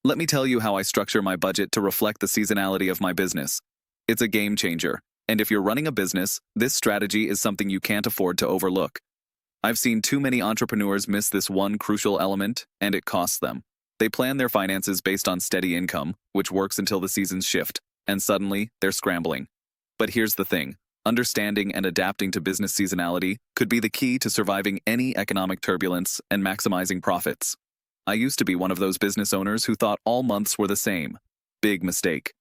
Let me tell you how I structure my budget to reflect the seasonality of my business. It's a game changer, and if you're running a business, this strategy is something you can't afford to overlook. I've seen too many entrepreneurs miss this one crucial element, and it costs them. They plan their finances based on steady income, which works until the seasons shift, and suddenly, they're scrambling. But here's the thing. Understanding and adapting to business seasonality could be the key to surviving any economic turbulence and maximizing profits. I used to be one of those business owners who thought all months were the same. Big mistake.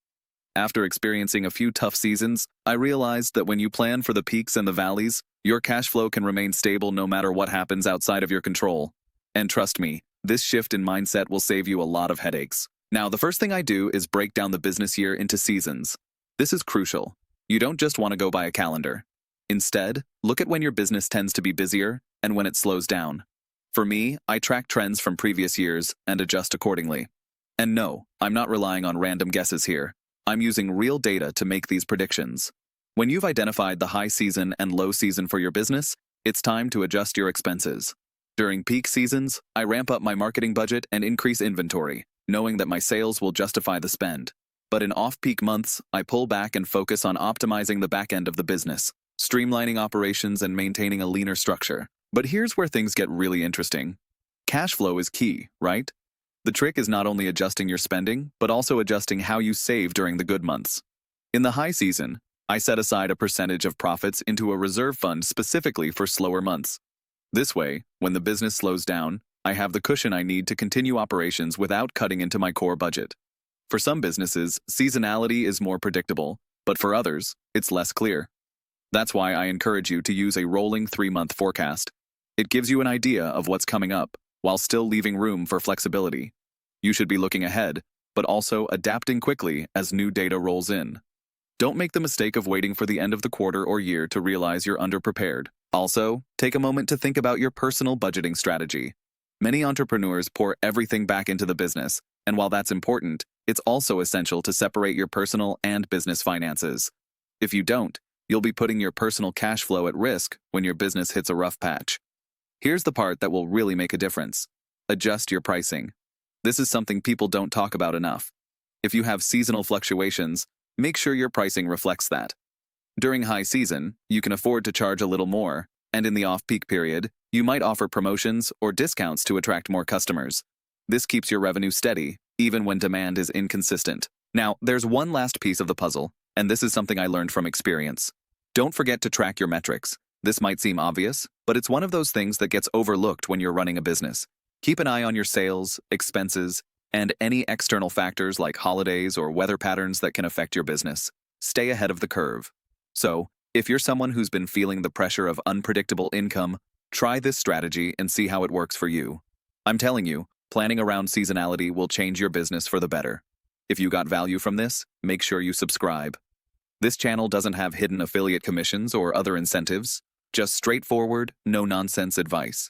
After experiencing a few tough seasons, I realized that when you plan for the peaks and the valleys, your cash flow can remain stable no matter what happens outside of your control. And trust me, this shift in mindset will save you a lot of headaches. Now, the first thing I do is break down the business year into seasons. This is crucial. You don't just want to go by a calendar. Instead, look at when your business tends to be busier and when it slows down. For me, I track trends from previous years and adjust accordingly. And no, I'm not relying on random guesses here. I'm using real data to make these predictions. When you've identified the high season and low season for your business, it's time to adjust your expenses. During peak seasons, I ramp up my marketing budget and increase inventory, knowing that my sales will justify the spend. But in off-peak months, I pull back and focus on optimizing the back end of the business, streamlining operations and maintaining a leaner structure. But here's where things get really interesting. Cash flow is key, right? The trick is not only adjusting your spending, but also adjusting how you save during the good months. In the high season, I set aside a percentage of profits into a reserve fund specifically for slower months. This way, when the business slows down, I have the cushion I need to continue operations without cutting into my core budget. For some businesses, seasonality is more predictable, but for others, it's less clear. That's why I encourage you to use a rolling 3-month forecast. It gives you an idea of what's coming up, while still leaving room for flexibility. You should be looking ahead, but also adapting quickly as new data rolls in. Don't make the mistake of waiting for the end of the quarter or year to realize you're underprepared. Also, take a moment to think about your personal budgeting strategy. Many entrepreneurs pour everything back into the business, and while that's important, it's also essential to separate your personal and business finances. If you don't, you'll be putting your personal cash flow at risk when your business hits a rough patch. Here's the part that will really make a difference. Adjust your pricing. This is something people don't talk about enough. If you have seasonal fluctuations, make sure your pricing reflects that. During high season, you can afford to charge a little more, and in the off-peak period, you might offer promotions or discounts to attract more customers. This keeps your revenue steady, even when demand is inconsistent. Now, there's one last piece of the puzzle, and this is something I learned from experience. Don't forget to track your metrics. This might seem obvious, but it's one of those things that gets overlooked when you're running a business. Keep an eye on your sales, expenses, and any external factors like holidays or weather patterns that can affect your business. Stay ahead of the curve. So, if you're someone who's been feeling the pressure of unpredictable income, try this strategy and see how it works for you. I'm telling you, planning around seasonality will change your business for the better. If you got value from this, make sure you subscribe. This channel doesn't have hidden affiliate commissions or other incentives, just straightforward, no-nonsense advice.